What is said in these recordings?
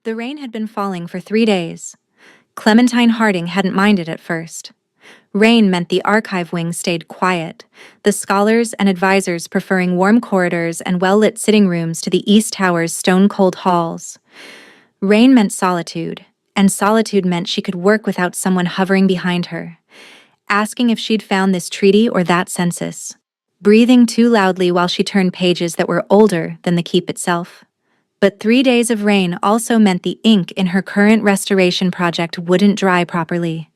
The rain had been falling for 3 days. Clementine Harding hadn't minded at first. Rain meant the archive wing stayed quiet, the scholars and advisors preferring warm corridors and well-lit sitting rooms to the East Tower's stone-cold halls. Rain meant solitude, and solitude meant she could work without someone hovering behind her, asking if she'd found this treaty or that census, breathing too loudly while she turned pages that were older than the keep itself. But 3 days of rain also meant the ink in her current restoration project wouldn't dry properly.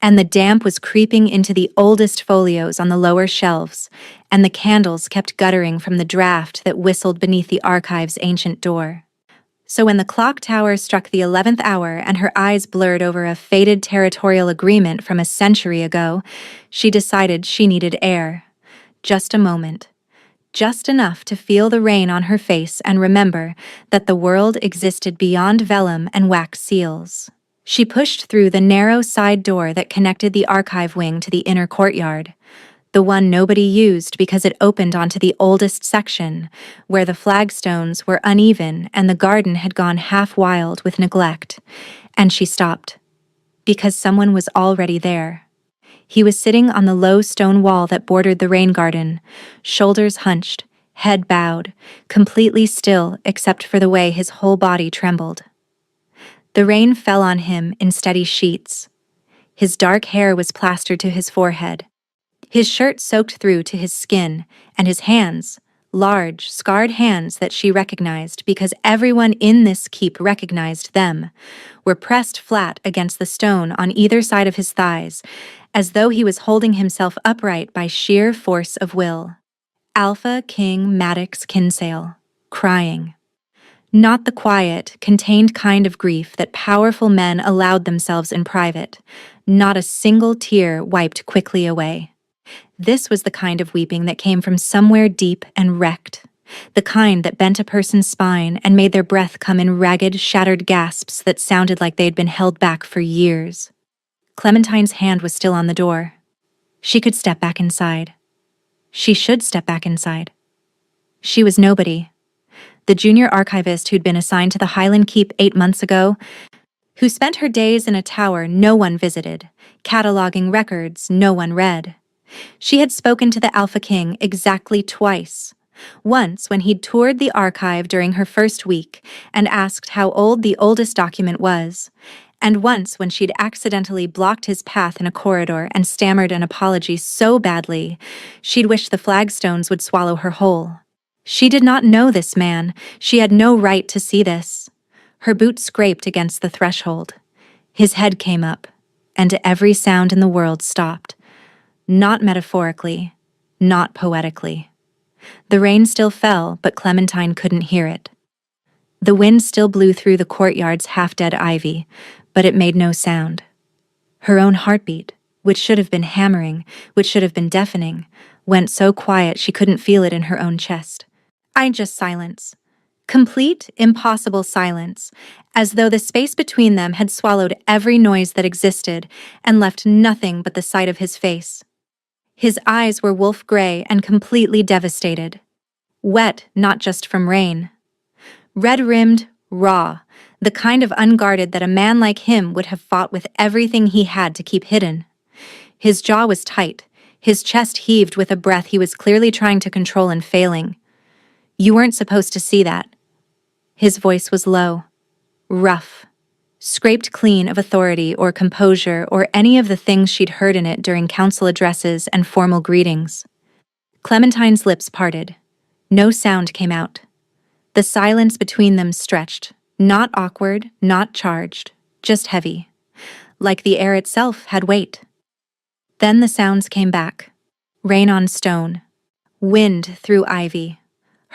And the damp was creeping into the oldest folios on the lower shelves, and the candles kept guttering from the draft that whistled beneath the archive's ancient door. So when the clock tower struck the 11th hour and her eyes blurred over a faded territorial agreement from a century ago, she decided she needed air. Just a moment. Just enough to feel the rain on her face and remember that the world existed beyond vellum and wax seals. She pushed through the narrow side door that connected the archive wing to the inner courtyard, the one nobody used because it opened onto the oldest section, where the flagstones were uneven and the garden had gone half wild with neglect. And she stopped, because someone was already there. He was sitting on the low stone wall that bordered the rain garden, shoulders hunched, head bowed, completely still except for the way his whole body trembled. The rain fell on him in steady sheets. His dark hair was plastered to his forehead. His shirt soaked through to his skin, and his hands, large, scarred hands that she recognized because everyone in this keep recognized them, were pressed flat against the stone on either side of his thighs, as though he was holding himself upright by sheer force of will. Alpha King Maddox Kinsale, crying. Not the quiet, contained kind of grief that powerful men allowed themselves in private. Not a single tear wiped quickly away. This was the kind of weeping that came from somewhere deep and wrecked, the kind that bent a person's spine and made their breath come in ragged, shattered gasps that sounded like they'd been held back for years. Clementine's hand was still on the door. She could step back inside. She should step back inside. She was nobody. The junior archivist who'd been assigned to the Highland Keep 8 months ago, who spent her days in a tower no one visited, cataloging records no one read. She had spoken to the Alpha King exactly twice. Once when he'd toured the archive during her first week and asked how old the oldest document was, and once when she'd accidentally blocked his path in a corridor and stammered an apology so badly she'd wished the flagstones would swallow her whole. She did not know this man. She had no right to see this. Her boot scraped against the threshold. His head came up, and every sound in the world stopped. Not metaphorically, not poetically. The rain still fell, but Clementine couldn't hear it. The wind still blew through the courtyard's half-dead ivy, but it made no sound. Her own heartbeat, which should have been hammering, which should have been deafening, went so quiet she couldn't feel it in her own chest. Just silence. Complete, impossible silence, as though the space between them had swallowed every noise that existed and left nothing but the sight of his face. His eyes were wolf gray and completely devastated. Wet, not just from rain. Red-rimmed, raw, the kind of unguarded that a man like him would have fought with everything he had to keep hidden. His jaw was tight, his chest heaved with a breath he was clearly trying to control and failing. You weren't supposed to see that. His voice was low, rough, scraped clean of authority or composure or any of the things she'd heard in it during council addresses and formal greetings. Clementine's lips parted. No sound came out. The silence between them stretched, not awkward, not charged, just heavy, like the air itself had weight. Then the sounds came back. Rain on stone, wind through ivy.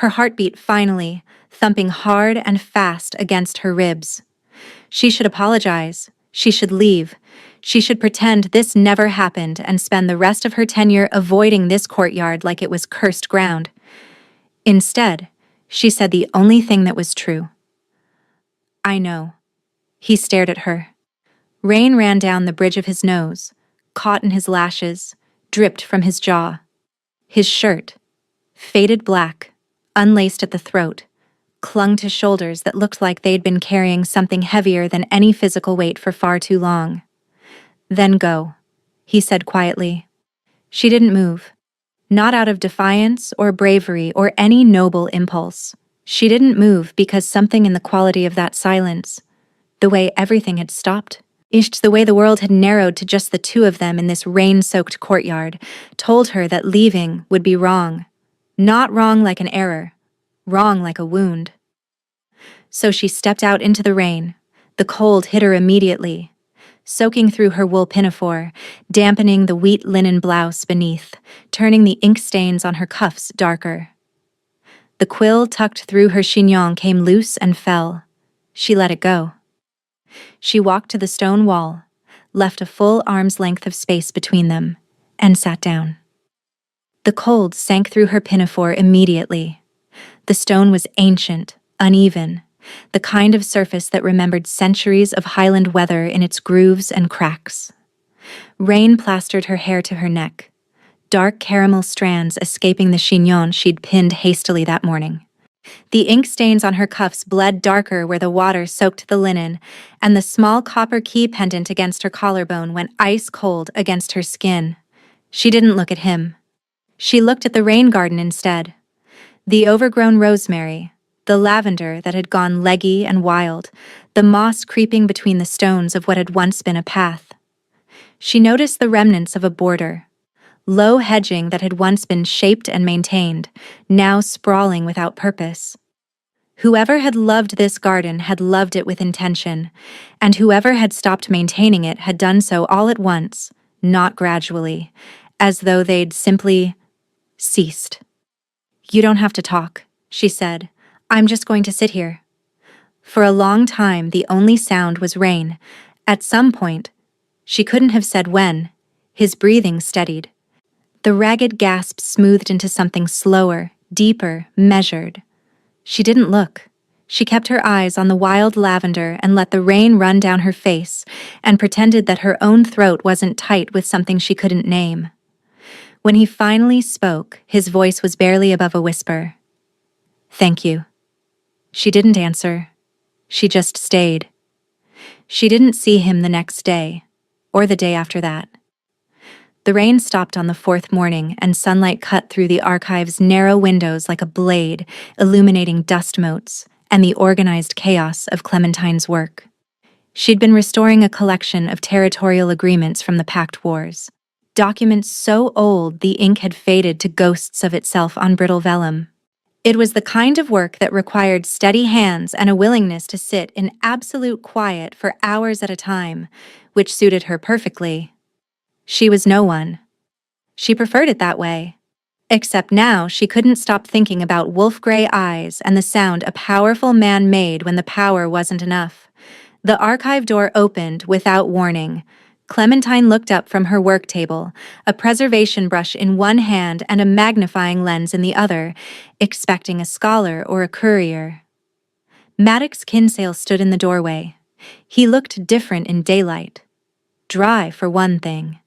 Her heartbeat finally, thumping hard and fast against her ribs. She should apologize. She should leave. She should pretend this never happened and spend the rest of her tenure avoiding this courtyard like it was cursed ground. Instead, she said the only thing that was true. I know. He stared at her. Rain ran down the bridge of his nose, caught in his lashes, dripped from his jaw. His shirt, faded black, unlaced at the throat, clung to shoulders that looked like they'd been carrying something heavier than any physical weight for far too long. "Then go," he said quietly. She didn't move. Not out of defiance or bravery or any noble impulse. She didn't move because something in the quality of that silence, the way everything had stopped, the way the world had narrowed to just the two of them in this rain-soaked courtyard, told her that leaving would be wrong. Not wrong like an error, wrong like a wound. So she stepped out into the rain. The cold hit her immediately, soaking through her wool pinafore, dampening the wheat linen blouse beneath, turning the ink stains on her cuffs darker. The quill tucked through her chignon came loose and fell. She let it go. She walked to the stone wall, left a full arm's length of space between them, and sat down. The cold sank through her pinafore immediately. The stone was ancient, uneven, the kind of surface that remembered centuries of highland weather in its grooves and cracks. Rain plastered her hair to her neck, dark caramel strands escaping the chignon she'd pinned hastily that morning. The ink stains on her cuffs bled darker where the water soaked the linen, and the small copper key pendant against her collarbone went ice cold against her skin. She didn't look at him. She looked at the rain garden instead. The overgrown rosemary, the lavender that had gone leggy and wild, the moss creeping between the stones of what had once been a path. She noticed the remnants of a border, low hedging that had once been shaped and maintained, now sprawling without purpose. Whoever had loved this garden had loved it with intention, and whoever had stopped maintaining it had done so all at once, not gradually, as though they'd simply ceased. "You don't have to talk," she said. "I'm just going to sit here." For a long time, the only sound was rain. At some point, she couldn't have said when, his breathing steadied. The ragged gasps smoothed into something slower, deeper, measured. She didn't look. She kept her eyes on the wild lavender and let the rain run down her face and pretended that her own throat wasn't tight with something she couldn't name. When he finally spoke, his voice was barely above a whisper. "Thank you." She didn't answer. She just stayed. She didn't see him the next day, or the day after that. The rain stopped on the fourth morning, and sunlight cut through the archive's narrow windows like a blade, illuminating dust motes and the organized chaos of Clementine's work. She'd been restoring a collection of territorial agreements from the Pact Wars, documents so old the ink had faded to ghosts of itself on brittle vellum. It was the kind of work that required steady hands and a willingness to sit in absolute quiet for hours at a time, which suited her perfectly. She was no one. She preferred it that way. Except now she couldn't stop thinking about wolf-gray eyes and the sound a powerful man made when the power wasn't enough. The archive door opened without warning. Clementine looked up from her work table, a preservation brush in one hand and a magnifying lens in the other, expecting a scholar or a courier. Maddox Kinsale stood in the doorway. He looked different in daylight. Dry, for one thing.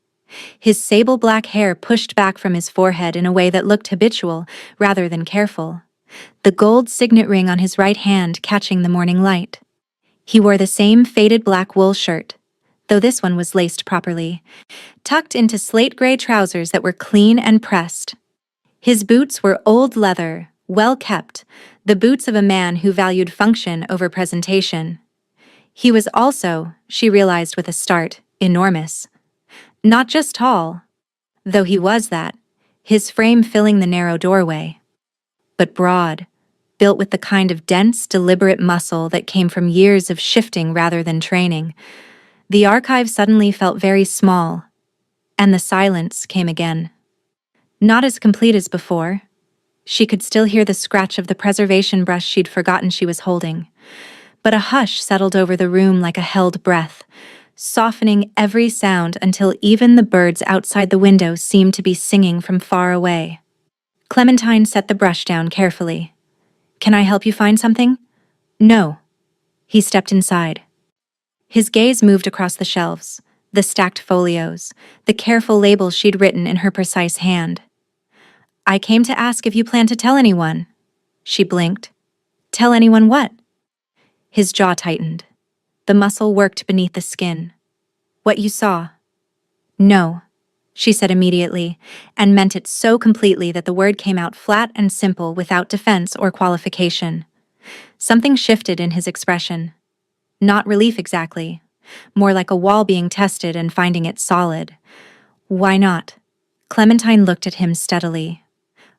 His sable black hair pushed back from his forehead in a way that looked habitual rather than careful, the gold signet ring on his right hand catching the morning light. He wore the same faded black wool shirt, though this one was laced properly, tucked into slate-gray trousers that were clean and pressed. His boots were old leather, well-kept, the boots of a man who valued function over presentation. He was also, she realized with a start, enormous. Not just tall, though he was that, his frame filling the narrow doorway, but broad, built with the kind of dense, deliberate muscle that came from years of shifting rather than training. The archive suddenly felt very small, and the silence came again. Not as complete as before. She could still hear the scratch of the preservation brush she'd forgotten she was holding, but a hush settled over the room like a held breath, softening every sound until even the birds outside the window seemed to be singing from far away. Clementine set the brush down carefully. "Can I help you find something?" "No." He stepped inside. His gaze moved across the shelves, the stacked folios, the careful labels she'd written in her precise hand. "I came to ask if you plan to tell anyone." She blinked. Tell anyone what? His jaw tightened. The muscle worked beneath the skin. What you saw. No, she said immediately, and meant it so completely that the word came out flat and simple without defense or qualification. Something shifted in his expression. Not relief exactly, more like a wall being tested and finding it solid. Why not? Clementine looked at him steadily.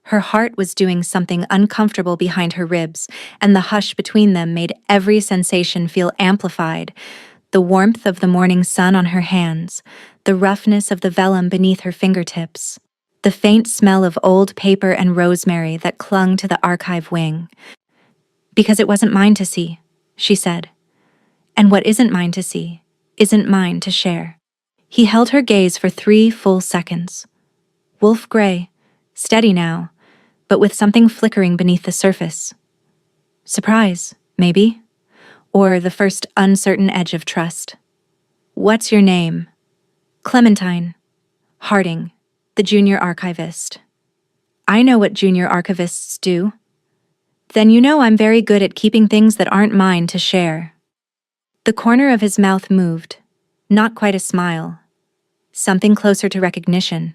Her heart was doing something uncomfortable behind her ribs, and the hush between them made every sensation feel amplified. The warmth of the morning sun on her hands, the roughness of the vellum beneath her fingertips, the faint smell of old paper and rosemary that clung to the archive wing. Because it wasn't mine to see, she said. And what isn't mine to see, isn't mine to share. He held her gaze for 3 full seconds. Wolf gray, steady now, but with something flickering beneath the surface. Surprise, maybe? Or the first uncertain edge of trust. What's your name? Clementine. Harding, the junior archivist. I know what junior archivists do. Then you know I'm very good at keeping things that aren't mine to share. The corner of his mouth moved, not quite a smile. Something closer to recognition.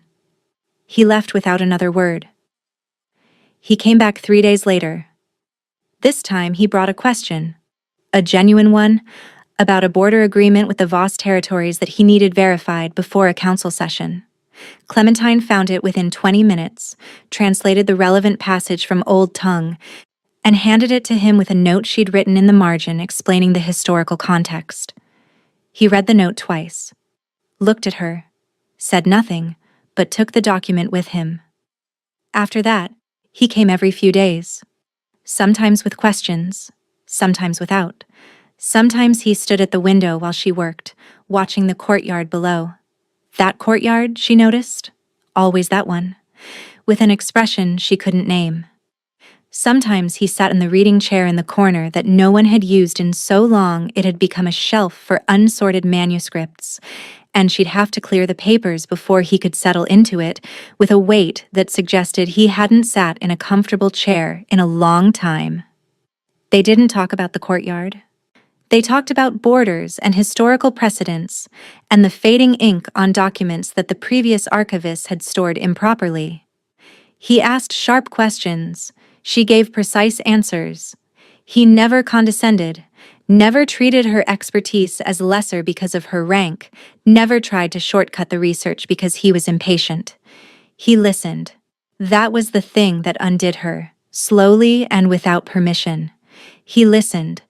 He left without another word. He came back 3 days later. This time he brought a question, a genuine one, about a border agreement with the Voss territories that he needed verified before a council session. Clementine found it within 20 minutes, translated the relevant passage from Old Tongue, and handed it to him with a note she'd written in the margin explaining the historical context. He read the note twice, looked at her, said nothing, but took the document with him. After that, he came every few days. Sometimes with questions, sometimes without. Sometimes he stood at the window while she worked, watching the courtyard below. That courtyard, she noticed? Always that one. With an expression she couldn't name. Sometimes he sat in the reading chair in the corner that no one had used in so long it had become a shelf for unsorted manuscripts, and she'd have to clear the papers before he could settle into it with a weight that suggested he hadn't sat in a comfortable chair in a long time. They didn't talk about the courtyard. They talked about borders and historical precedents and the fading ink on documents that the previous archivist had stored improperly. He asked sharp questions. She gave precise answers. He never condescended, never treated her expertise as lesser because of her rank, never tried to shortcut the research because he was impatient. He listened. That was the thing that undid her, slowly and without permission. He listened,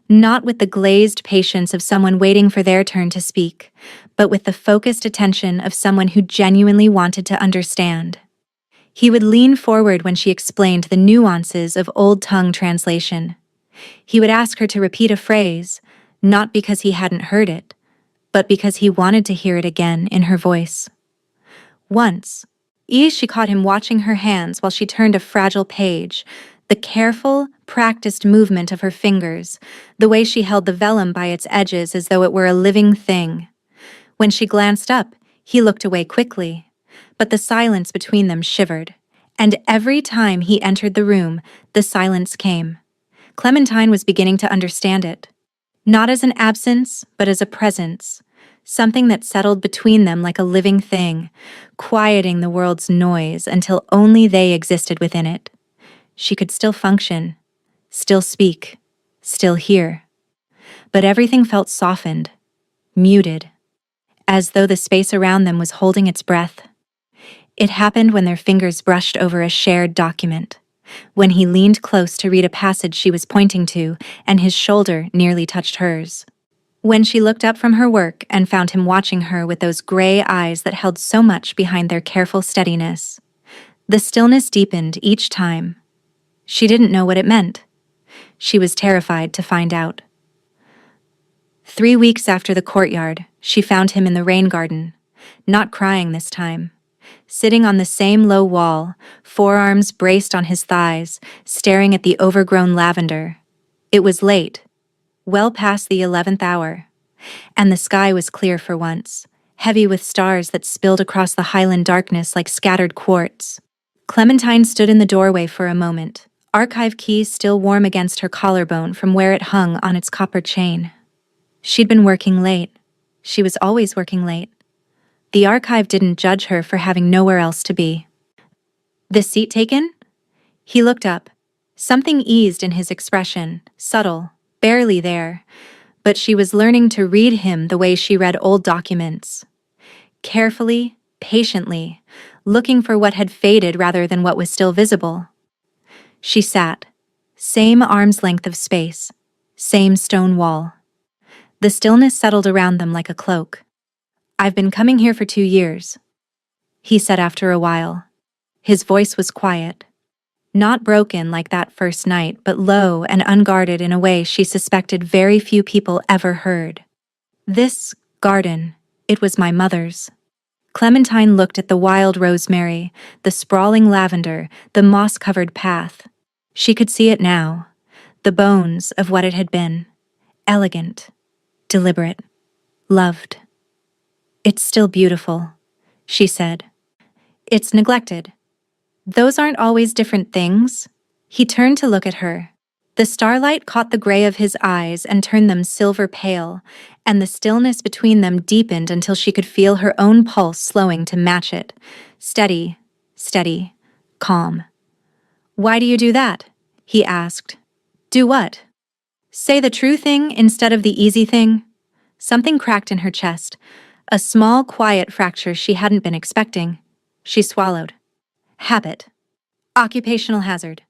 not with the glazed patience of someone waiting for their turn to speak, but with the focused attention of someone who genuinely wanted to understand. He would lean forward when she explained the nuances of Old Tongue translation. He would ask her to repeat a phrase, not because he hadn't heard it, but because he wanted to hear it again in her voice. Once, she caught him watching her hands while she turned a fragile page, the careful, practiced movement of her fingers, the way she held the vellum by its edges as though it were a living thing. When she glanced up, he looked away quickly, but the silence between them shivered, and every time he entered the room, the silence came. Clementine was beginning to understand it. Not as an absence, but as a presence, something that settled between them like a living thing, quieting the world's noise until only they existed within it. She could still function, still speak, still hear. But everything felt softened, muted, as though the space around them was holding its breath. It happened when their fingers brushed over a shared document, when he leaned close to read a passage she was pointing to, and his shoulder nearly touched hers. When she looked up from her work and found him watching her with those gray eyes that held so much behind their careful steadiness. The stillness deepened each time. She didn't know what it meant. She was terrified to find out. 3 weeks after the courtyard, she found him in the rain garden, not crying this time. Sitting on the same low wall, forearms braced on his thighs, staring at the overgrown lavender. It was late, well past the 11th hour, and the sky was clear for once, heavy with stars that spilled across the highland darkness like scattered quartz. Clementine stood in the doorway for a moment, archive key still warm against her collarbone from where it hung on its copper chain. She'd been working late. She was always working late. The archive didn't judge her for having nowhere else to be. "The seat taken?" He looked up. Something eased in his expression, subtle, barely there, but she was learning to read him the way she read old documents. Carefully, patiently, looking for what had faded rather than what was still visible. She sat. Same arm's length of space. Same stone wall. The stillness settled around them like a cloak. "I've been coming here for 2 years," he said after a while. His voice was quiet. Not broken like that first night, but low and unguarded in a way she suspected very few people ever heard. "This garden, it was my mother's." Clementine looked at the wild rosemary, the sprawling lavender, the moss-covered path. She could see it now, the bones of what it had been. Elegant, deliberate, loved. "It's still beautiful," she said. "It's neglected." "Those aren't always different things." He turned to look at her. The starlight caught the gray of his eyes and turned them silver pale, and the stillness between them deepened until she could feel her own pulse slowing to match it. Steady, steady, calm. "Why do you do that?" he asked. "Do what?" "Say the true thing instead of the easy thing." Something cracked in her chest, a small, quiet fracture she hadn't been expecting. She swallowed. "Habit. Occupational hazard.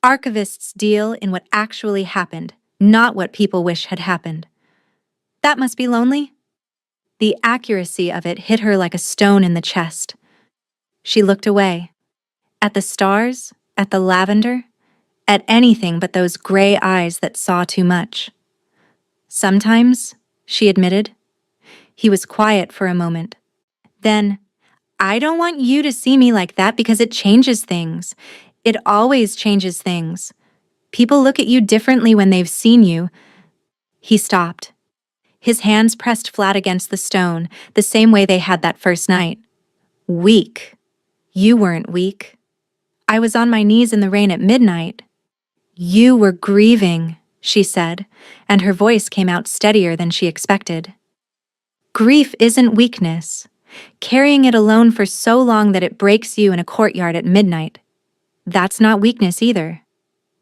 Archivists deal in what actually happened, not what people wish had happened." "That must be lonely." The accuracy of it hit her like a stone in the chest. She looked away. At the stars, at the lavender, at anything but those gray eyes that saw too much. "Sometimes," she admitted. He was quiet for a moment. Then, "I don't want you to see me like that because it changes things. It always changes things. People look at you differently when they've seen you." He stopped. His hands pressed flat against the stone, the same way they had that first night. "Weak. You weren't weak. I was on my knees in the rain at midnight." "You were grieving," she said, and her voice came out steadier than she expected. "Grief isn't weakness. Carrying it alone for so long that it breaks you in a courtyard at midnight. That's not weakness either.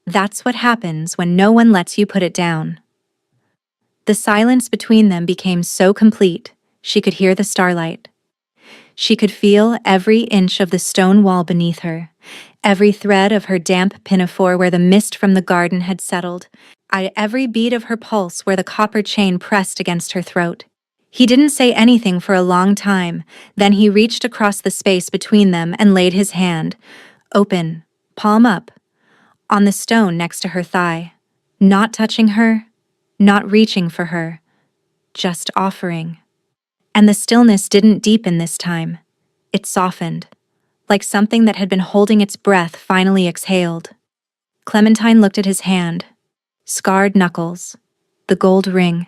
That's what happens when no one lets you put it down." The silence between them became so complete, she could hear the starlight. She could feel every inch of the stone wall beneath her, every thread of her damp pinafore where the mist from the garden had settled, every beat of her pulse where the copper chain pressed against her throat. He didn't say anything for a long time, then he reached across the space between them and laid his hand, open, palm up, on the stone next to her thigh, not touching her, not reaching for her, just offering. And the stillness didn't deepen this time. It softened, like something that had been holding its breath finally exhaled. Clementine looked at his hand. Scarred knuckles, the gold ring.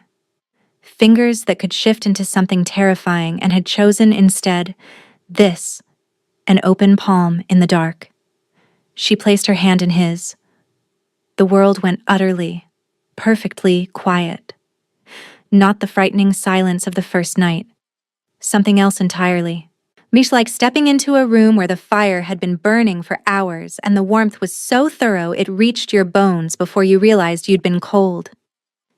Fingers that could shift into something terrifying and had chosen instead this, an open palm in the dark. She placed her hand in his. The world went utterly, perfectly quiet. Not the frightening silence of the first night. Something else entirely. Mish like stepping into a room where the fire had been burning for hours and the warmth was so thorough it reached your bones before you realized you'd been cold.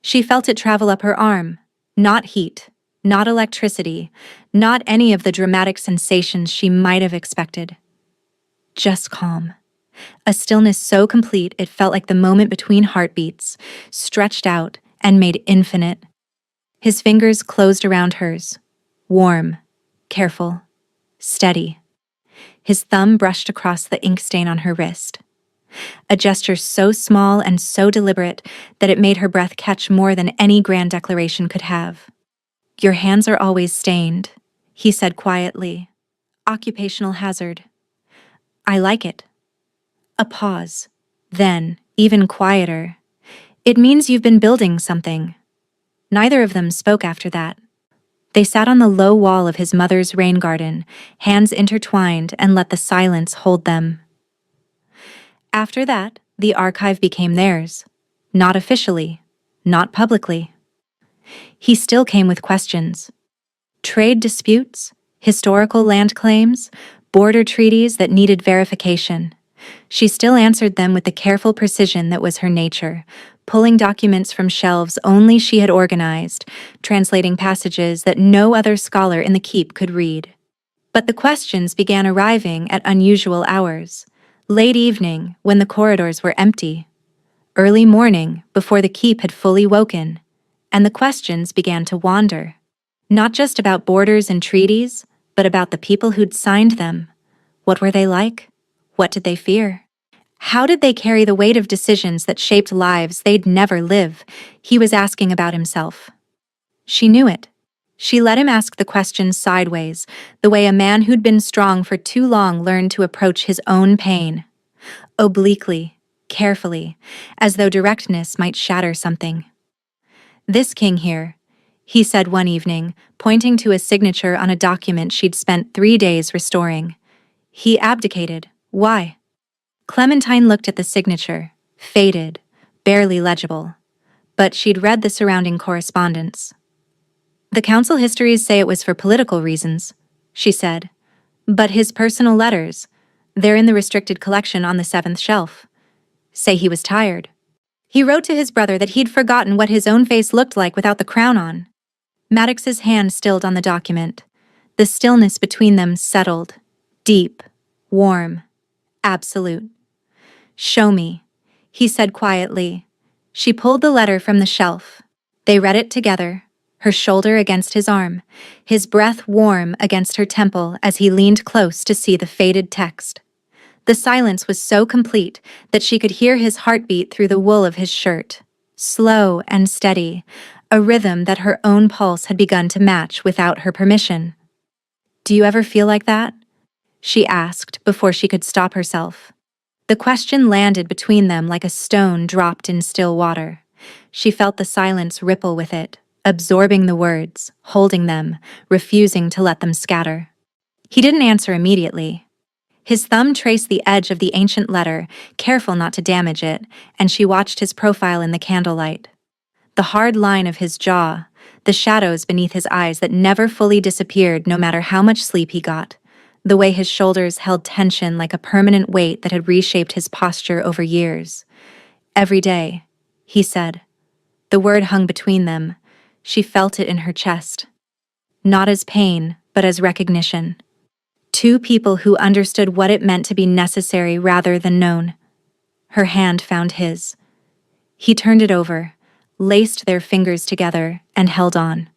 She felt it travel up her arm. Not heat, not electricity, not any of the dramatic sensations she might have expected. Just calm. A stillness so complete it felt like the moment between heartbeats, stretched out and made infinite. His fingers closed around hers. Warm, careful, steady. His thumb brushed across the ink stain on her wrist. A gesture so small and so deliberate that it made her breath catch more than any grand declaration could have. "Your hands are always stained," he said quietly. "Occupational hazard." "I like it." A pause. Then, even quieter. "It means you've been building something." Neither of them spoke after that. They sat on the low wall of his mother's rain garden, hands intertwined, and let the silence hold them. After that, The archive became theirs. Not officially, not publicly. He still came with questions. Trade disputes, historical land claims, border treaties that needed verification. She still answered them with the careful precision that was her nature, pulling documents from shelves only she had organized, translating passages that no other scholar in the keep could read. But the questions began arriving at unusual hours. Late evening, when the corridors were empty. Early morning, before the keep had fully woken. And the questions began to wander. Not just about borders and treaties, but about the people who'd signed them. What were they like? What did they fear? How did they carry the weight of decisions that shaped lives they'd never live? He was asking about himself. She knew it. She let him ask the questions sideways, the way a man who'd been strong for too long learned to approach his own pain. Obliquely, carefully, as though directness might shatter something. "This king here," he said one evening, pointing to a signature on a document she'd spent 3 days restoring. "He abdicated. Why?" Clementine looked at the signature, faded, barely legible. But she'd read the surrounding correspondence. "The council histories say it was for political reasons," she said. "But his personal letters, they're in the restricted collection on the 7th shelf, say he was tired. He wrote to his brother that he'd forgotten what his own face looked like without the crown on." Maddox's hand stilled on the document. The stillness between them settled, deep, warm, absolute. "Show me," he said quietly. She pulled the letter from the shelf. They read it together, her shoulder against his arm, his breath warm against her temple as he leaned close to see the faded text. The silence was so complete that she could hear his heartbeat through the wool of his shirt, slow and steady, a rhythm that her own pulse had begun to match without her permission. "Do you ever feel like that?" she asked before she could stop herself. The question landed between them like a stone dropped in still water. She felt the silence ripple with it, absorbing the words, holding them, refusing to let them scatter. He didn't answer immediately. His thumb traced the edge of the ancient letter, careful not to damage it, and she watched his profile in the candlelight. The hard line of his jaw, the shadows beneath his eyes that never fully disappeared no matter how much sleep he got, the way his shoulders held tension like a permanent weight that had reshaped his posture over years. "Every day," he said. The word hung between them. She felt it in her chest. Not as pain, but as recognition. Two people who understood what it meant to be necessary rather than known. Her hand found his. He turned it over, laced their fingers together, and held on.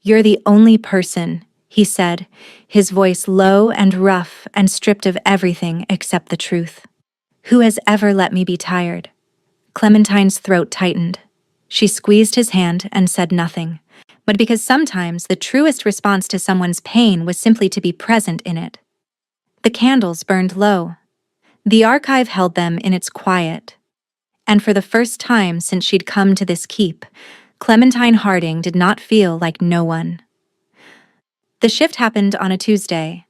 "You're the only person," he said, his voice low and rough and stripped of everything except the truth, "who has ever let me be tired." Clementine's throat tightened. She squeezed his hand and said nothing, but because sometimes the truest response to someone's pain was simply to be present in it. The candles burned low. The archive held them in its quiet. And for the first time since she'd come to this keep, Clementine Harding did not feel like no one. The shift happened on a Tuesday.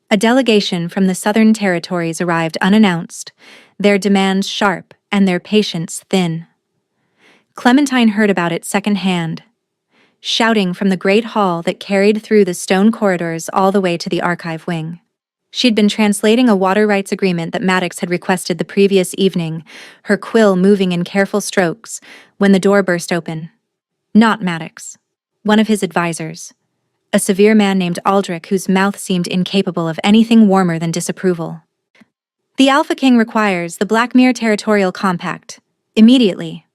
A delegation from the Southern Territories arrived unannounced, their demands sharp and their patience thin. Clementine heard about it secondhand, shouting from the great hall that carried through the stone corridors all the way to the archive wing. She'd been translating a water rights agreement that Maddox had requested the previous evening, her quill moving in careful strokes, when the door burst open. Not Maddox. One of his advisors. A severe man named Aldrich whose mouth seemed incapable of anything warmer than disapproval. "The Alpha King requires the Blackmere Territorial Compact. Immediately."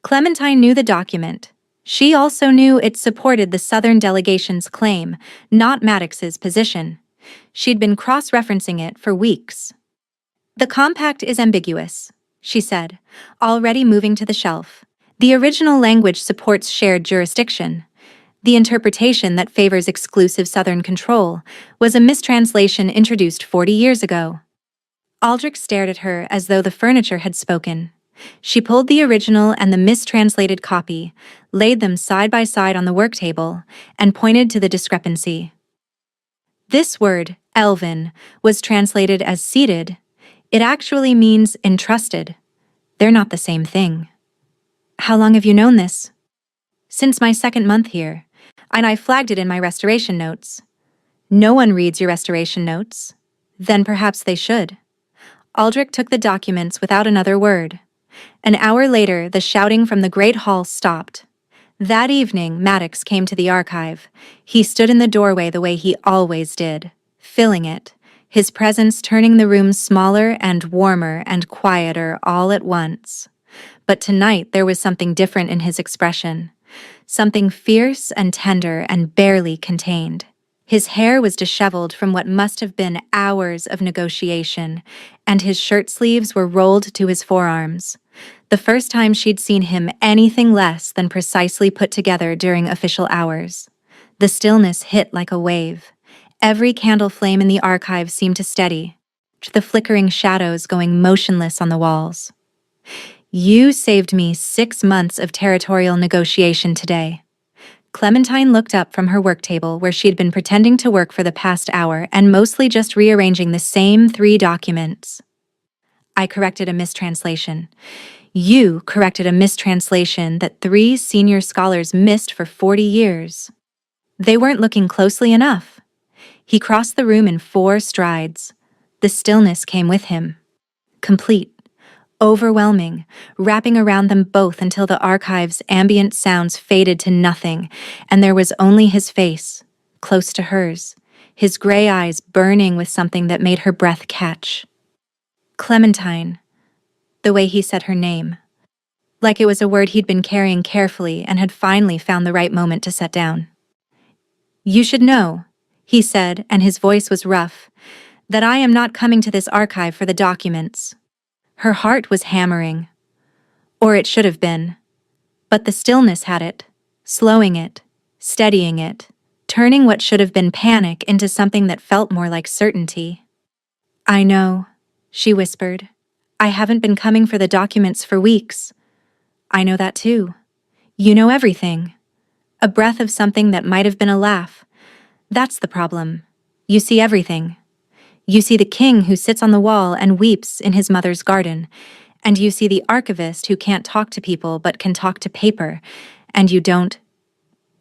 Clementine knew the document. She also knew it supported the Southern delegation's claim, not Maddox's position. She'd been cross-referencing it for weeks. "The compact is ambiguous," she said, already moving to the shelf. "The original language supports shared jurisdiction. The interpretation that favors exclusive Southern control was a mistranslation introduced 40 years ago." Aldrich stared at her as though the furniture had spoken. She pulled the original and the mistranslated copy, laid them side by side on the work table, and pointed to the discrepancy. This word, Elvin, was translated as seated. It actually means entrusted. They're not the same thing. How long have you known this? Since my second month here, and I flagged it in my restoration notes. No one reads your restoration notes. Then perhaps they should. Aldrich took the documents without another word. An hour later, the shouting from the great hall stopped. That evening, Maddox came to the archive. He stood in the doorway the way he always did, filling it, his presence turning the room smaller and warmer and quieter all at once. But tonight there was something different in his expression, something fierce and tender and barely contained. His hair was disheveled from what must have been hours of negotiation, and his shirt sleeves were rolled to his forearms. The first time she'd seen him anything less than precisely put together during official hours. The stillness hit like a wave. Every candle flame in the archive seemed to steady, the flickering shadows going motionless on the walls. You saved me 6 months of territorial negotiation today. Clementine looked up from her work table where she had been pretending to work for the past hour and mostly just rearranging the same 3 documents. I corrected a mistranslation. You corrected a mistranslation that 3 senior scholars missed for 40 years. They weren't looking closely enough. He crossed the room in 4 strides. The stillness came with him. Complete. Overwhelming, wrapping around them both until the archive's ambient sounds faded to nothing, and there was only his face, close to hers, his gray eyes burning with something that made her breath catch. Clementine, the way he said her name, like it was a word he'd been carrying carefully and had finally found the right moment to set down. You should know, he said, and his voice was rough, that I am not coming to this archive for the documents. Her heart was hammering. Or it should have been. But the stillness had it, slowing it, steadying it, turning what should have been panic into something that felt more like certainty. I know, she whispered. I haven't been coming for the documents for weeks. I know that too. You know everything. A breath of something that might have been a laugh. That's the problem. You see everything. You see the king who sits on the wall and weeps in his mother's garden, and you see the archivist who can't talk to people but can talk to paper, and you don't.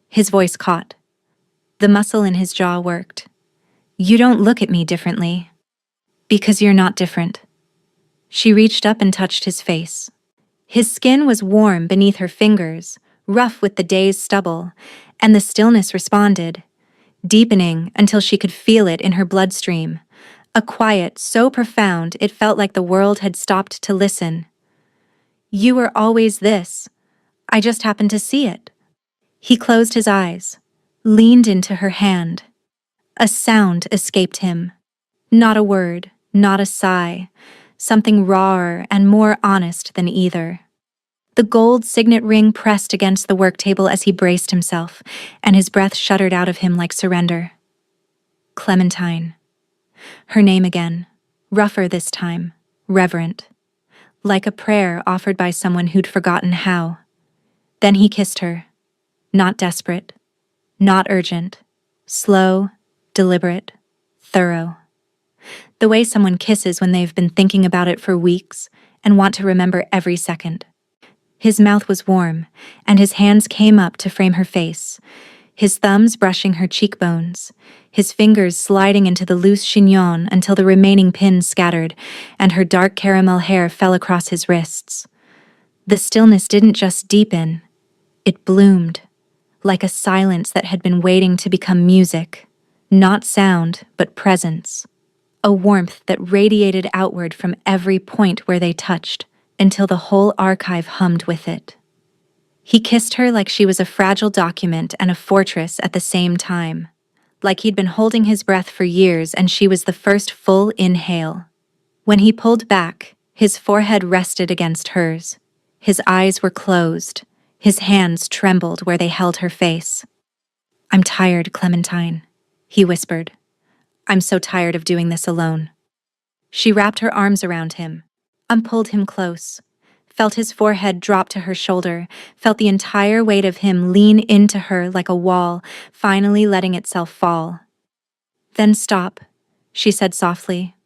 His voice caught. The muscle in his jaw worked. You don't look at me differently. Because you're not different. She reached up and touched his face. His skin was warm beneath her fingers, rough with the day's stubble, and the stillness responded, deepening until she could feel it in her bloodstream. A quiet so profound it felt like the world had stopped to listen. You were always this. I just happened to see it. He closed his eyes, leaned into her hand. A sound escaped him. Not a word, not a sigh, something rawer and more honest than either. The gold signet ring pressed against the work table as he braced himself, and his breath shuddered out of him like surrender. Clementine. Her name again, rougher this time, reverent, like a prayer offered by someone who'd forgotten how. Then he kissed her, not desperate, not urgent, slow, deliberate, thorough. The way someone kisses when they've been thinking about it for weeks and want to remember every second. His mouth was warm, and his hands came up to frame her face, his thumbs brushing her cheekbones, his fingers sliding into the loose chignon until the remaining pins scattered, and her dark caramel hair fell across his wrists. The stillness didn't just deepen, it bloomed, like a silence that had been waiting to become music, not sound, but presence, a warmth that radiated outward from every point where they touched, until the whole archive hummed with it. He kissed her like she was a fragile document and a fortress at the same time, like he'd been holding his breath for years and she was the first full inhale. When he pulled back, his forehead rested against hers. His eyes were closed. His hands trembled where they held her face. I'm tired, Clementine, he whispered. I'm so tired of doing this alone. She wrapped her arms around him, pulled him close, felt his forehead drop to her shoulder, felt the entire weight of him lean into her like a wall, finally letting itself fall. Then stop, she said softly.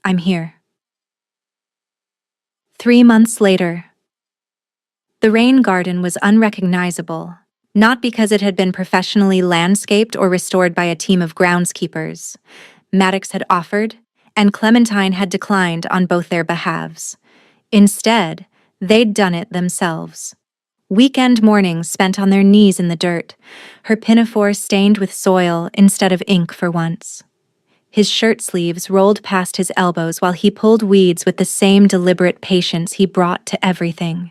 I'm here. 3 months later. The rain garden was unrecognizable, not because it had been professionally landscaped or restored by a team of groundskeepers. Maddox had offered, and Clementine had declined on both their behalves. Instead, they'd done it themselves. Weekend mornings spent on their knees in the dirt, her pinafore stained with soil instead of ink for once. His shirt sleeves rolled past his elbows while he pulled weeds with the same deliberate patience he brought to everything.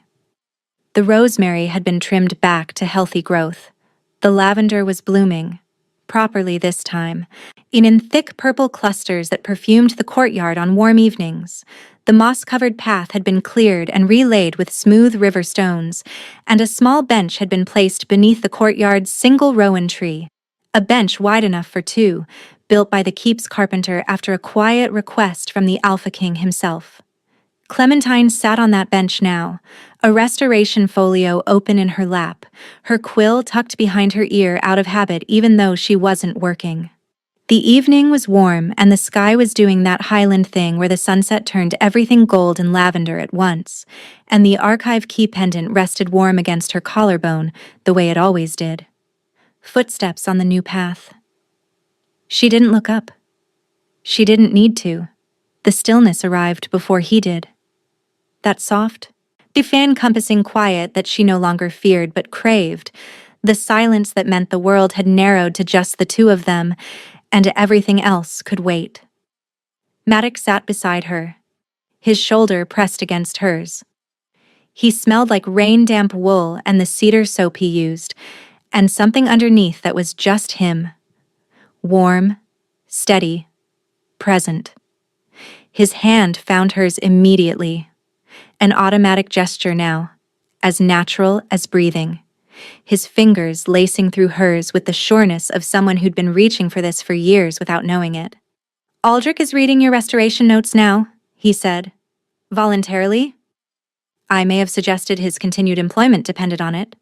The rosemary had been trimmed back to healthy growth. The lavender was blooming, properly this time, in thick purple clusters that perfumed the courtyard on warm evenings. The moss-covered path had been cleared and relaid with smooth river stones, and a small bench had been placed beneath the courtyard's single rowan tree, a bench wide enough for two, built by the keep's carpenter after a quiet request from the Alpha King himself. Clementine sat on that bench now, a restoration folio open in her lap, her quill tucked behind her ear out of habit even though she wasn't working. The evening was warm and the sky was doing that Highland thing where the sunset turned everything gold and lavender at once, and the archive key pendant rested warm against her collarbone the way it always did. Footsteps on the new path. She didn't look up. She didn't need to. The stillness arrived before he did. That soft, encompassing quiet that she no longer feared but craved, the silence that meant the world had narrowed to just the two of them, and everything else could wait. Maddox sat beside her, his shoulder pressed against hers. He smelled like rain-damp wool and the cedar soap he used, and something underneath that was just him. Warm, steady, present. His hand found hers immediately. An automatic gesture now, as natural as breathing. His fingers lacing through hers with the sureness of someone who'd been reaching for this for years without knowing it. "Aldrich is reading your restoration notes now," he said. "Voluntarily?" "I may have suggested his continued employment depended on it."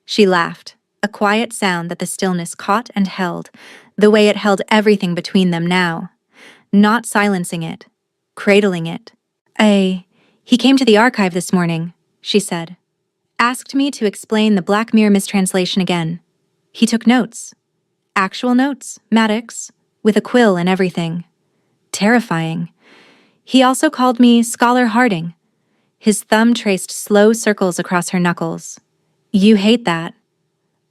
She laughed, a quiet sound that the stillness caught and held, the way it held everything between them now. Not silencing it, cradling it. He came to the archive this morning," she said. "Asked me to explain the Black Mirror mistranslation again. He took notes. Actual notes, Maddox, with a quill and everything. Terrifying. He also called me Scholar Harding." His thumb traced slow circles across her knuckles. "You hate that."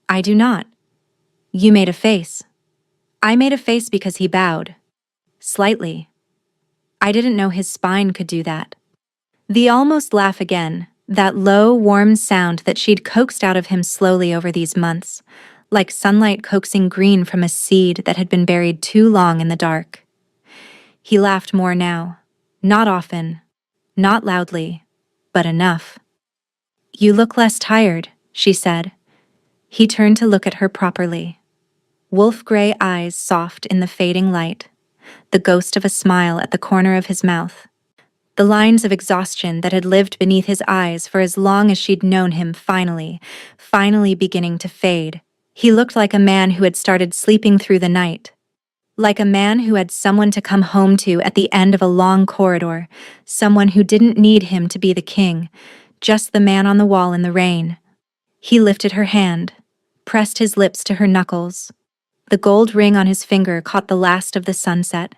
"I do not." "You made a face." "I made a face because he bowed. Slightly. I didn't know his spine could do that." The almost laugh again, that low, warm sound that she'd coaxed out of him slowly over these months, like sunlight coaxing green from a seed that had been buried too long in the dark. He laughed more now, not often, not loudly, but enough. "You look less tired," she said. He turned to look at her properly. Wolf-gray eyes soft in the fading light, the ghost of a smile at the corner of his mouth. The lines of exhaustion that had lived beneath his eyes for as long as she'd known him finally beginning to fade. He looked like a man who had started sleeping through the night. Like a man who had someone to come home to at the end of a long corridor, someone who didn't need him to be the king, just the man on the wall in the rain. He lifted her hand, pressed his lips to her knuckles. The gold ring on his finger caught the last of the sunset,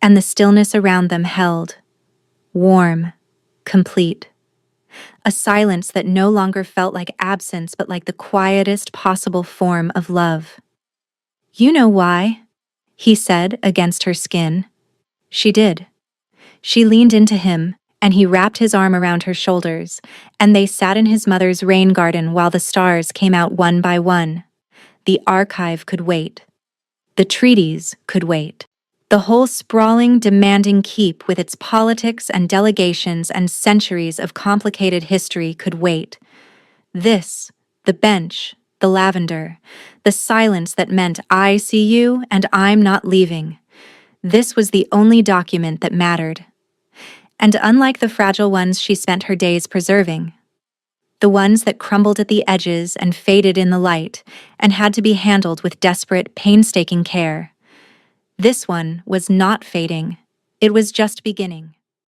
and the stillness around them held. Warm, complete. A silence that no longer felt like absence but like the quietest possible form of love. "You know why," he said against her skin. She did. She leaned into him, and he wrapped his arm around her shoulders, and they sat in his mother's rain garden while the stars came out one by one. The archive could wait. The treaties could wait. The whole sprawling, demanding keep with its politics and delegations and centuries of complicated history could wait. This, the bench, the lavender, the silence that meant I see you and I'm not leaving. This was the only document that mattered. And unlike the fragile ones she spent her days preserving, the ones that crumbled at the edges and faded in the light and had to be handled with desperate, painstaking care, this one was not fading. It was just beginning.